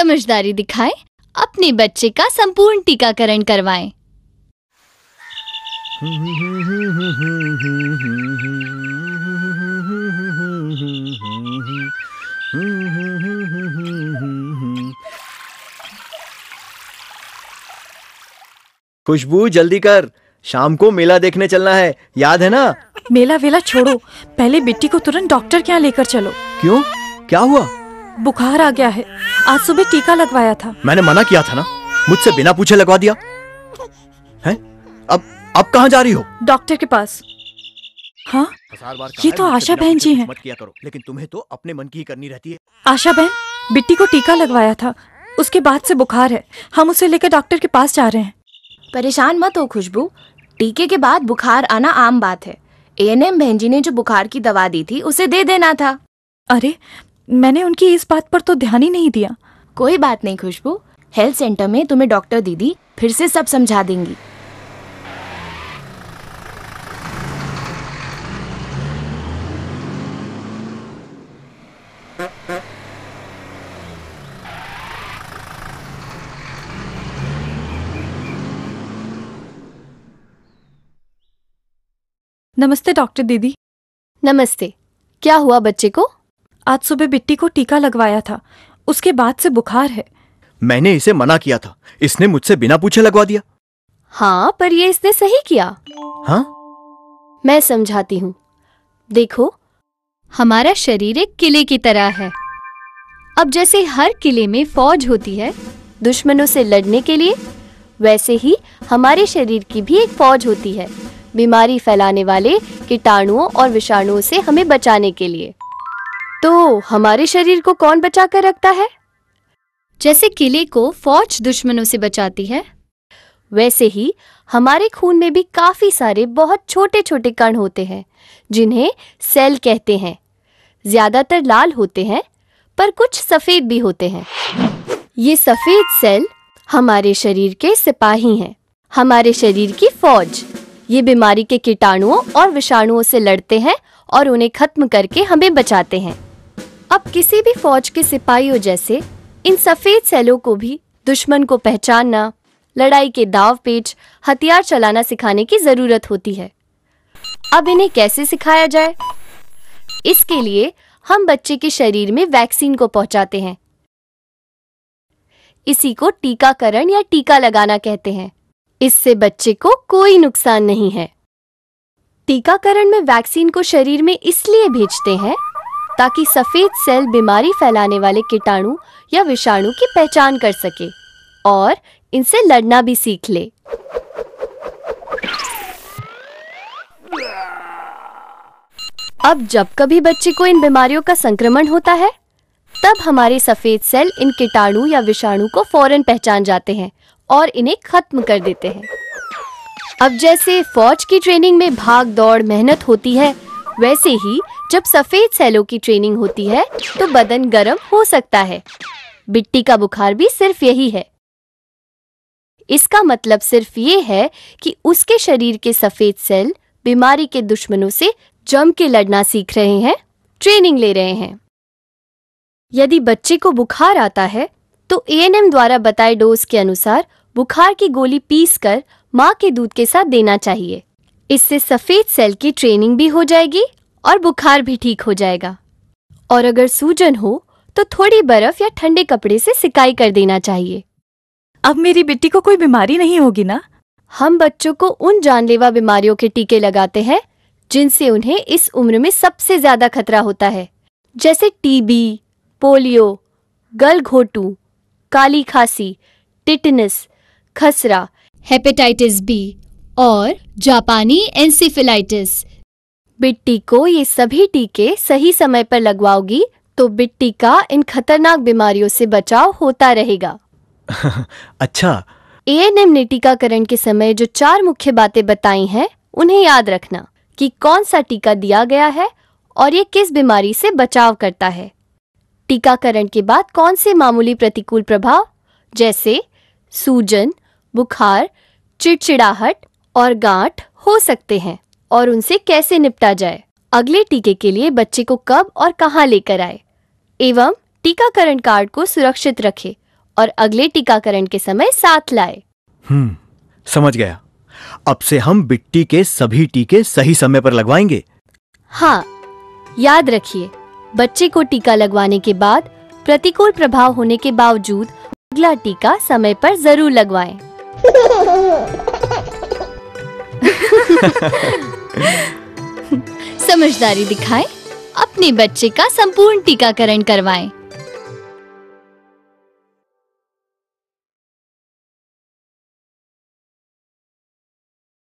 समझदारी दिखाएं, अपने बच्चे का संपूर्ण टीकाकरण करवाएं। खुशबू जल्दी कर, शाम को मेला देखने चलना है, याद है ना? मेला वेला छोड़ो, पहले बिट्टी को तुरंत डॉक्टर के यहाँ लेकर चलो। क्यों, क्या हुआ? बुखार आ गया है, आज सुबह टीका लगवाया था। मैंने मना किया था ना, मुझसे बिना पूछे लगवा दिया है। अब कहाँ जा रही हो? डॉक्टर के पास। हाँ, ये तो आशा बहन जी हैं। मत किया करो, लेकिन तुम्हें तो अपने मन की ही करनी रहती है। आशा बहन, बिट्टी को टीका लगवाया था, उसके बाद से बुखार है, हम उसे लेकर डॉक्टर के पास जा रहे हैं। परेशान मत हो खुशबू, टीके के बाद बुखार आना आम बात है। एएनएम बहन जी ने जो बुखार की दवा दी थी उसे दे देना था। अरे, मैंने उनकी इस बात पर तो ध्यान ही नहीं दिया। कोई बात नहीं खुशबू, हेल्थ सेंटर में तुम्हें डॉक्टर दीदी फिर से सब समझा देंगी। नमस्ते डॉक्टर दीदी। नमस्ते, क्या हुआ बच्चे को? आज सुबह बिट्टी को टीका लगवाया था, उसके बाद से बुखार है। मैंने इसे मना किया था, इसने मुझसे बिना पूछे लगवा दिया। हाँ, पर ये इसने सही किया। हाँ? मैं समझाती हूँ। देखो, हमारा शरीर एक किले की तरह है। अब जैसे हर किले में फौज होती है दुश्मनों से लड़ने के लिए, वैसे ही हमारे शरीर की भी एक फौज होती है बीमारी फैलाने वाले कीटाणुओं और विषाणुओं से हमें बचाने के लिए। तो हमारे शरीर को कौन बचा कर रखता है? जैसे किले को फौज दुश्मनों से बचाती है, वैसे ही हमारे खून में भी काफी सारे बहुत छोटे छोटे कण होते हैं जिन्हें सेल कहते हैं। ज्यादातर लाल होते हैं, पर कुछ सफेद भी होते हैं। ये सफेद सेल हमारे शरीर के सिपाही हैं, हमारे शरीर की फौज। ये बीमारी के कीटाणुओं और विषाणुओं से लड़ते हैं और उन्हें खत्म करके हमें बचाते हैं। अब किसी भी फौज के सिपाहियों जैसे इन सफेद सेलों को भी दुश्मन को पहचानना, लड़ाई के दाव पेच, हथियार चलाना सिखाने की जरूरत होती है। अब इन्हें कैसे सिखाया जाए? इसके लिए हम बच्चे के शरीर में वैक्सीन को पहुंचाते हैं। इसी को टीकाकरण या टीका लगाना कहते हैं। इससे बच्चे को कोई नुकसान नहीं है। टीकाकरण में वैक्सीन को शरीर में इसलिए भेजते हैं ताकि सफेद सेल बीमारी फैलाने वाले कीटाणु या विषाणु की पहचान कर सके और इनसे लड़ना भी सीख ले। अब जब कभी बच्चे को इन बीमारियों का संक्रमण होता है, तब हमारे सफेद सेल इन कीटाणु या विषाणु को फौरन पहचान जाते हैं और इन्हें खत्म कर देते हैं। अब जैसे फौज की ट्रेनिंग में भाग दौड़ मेहनत होती है, वैसे ही जब सफेद सेलों की ट्रेनिंग होती है तो बदन गर्म हो सकता है। बिट्टी का बुखार भी सिर्फ यही है। इसका मतलब सिर्फ ये है कि उसके शरीर के सफेद सेल बीमारी के दुश्मनों से जम के लड़ना सीख रहे हैं, ट्रेनिंग ले रहे हैं। यदि बच्चे को बुखार आता है तो एएनएम द्वारा बताए डोज के अनुसार बुखार की गोली पीसकर माँ के दूध के साथ देना चाहिए। इससे सफेद सेल की ट्रेनिंग भी हो जाएगी और बुखार भी ठीक हो जाएगा। और अगर सूजन हो तो थोड़ी बर्फ या ठंडे कपड़े से सिकाई कर देना चाहिए। अब मेरी बिट्टी को कोई बीमारी नहीं होगी ना? हम बच्चों को उन जानलेवा बीमारियों के टीके लगाते हैं जिनसे उन्हें इस उम्र में सबसे ज्यादा खतरा होता है, जैसे टीबी, पोलियो, गलघोटू, काली खांसी, टिटनस, खसरा, हेपेटाइटिस बी और जापानी एन्सेफेलाइटिस। बिट्टी को ये सभी टीके सही समय पर लगवाओगी तो बिट्टी का इन खतरनाक बीमारियों से बचाव होता रहेगा। अच्छा। एएनएम ने टीकाकरण के समय जो 4 मुख्य बातें बताई हैं, उन्हें याद रखना कि कौन सा टीका दिया गया है और ये किस बीमारी से बचाव करता है। टीकाकरण के बाद कौन से मामूली प्रतिकूल प्रभाव जैसे सूजन, बुखार, चिड़चिड़ाहट और गांठ हो सकते हैं और उनसे कैसे निपटा जाए। अगले टीके के लिए बच्चे को कब और कहां लेकर आए एवं टीकाकरण कार्ड को सुरक्षित रखें और अगले टीकाकरण के समय साथ लाए। समझ गया। अब से हम बिट्टी के सभी टीके सही समय पर लगवाएंगे। हाँ, याद रखिए, बच्चे को टीका लगवाने के बाद प्रतिकूल प्रभाव होने के बावजूद अगला टीका समय पर जरूर लगवाएं। समझदारी दिखाएं, अपने बच्चे का संपूर्ण टीकाकरण करवाएं।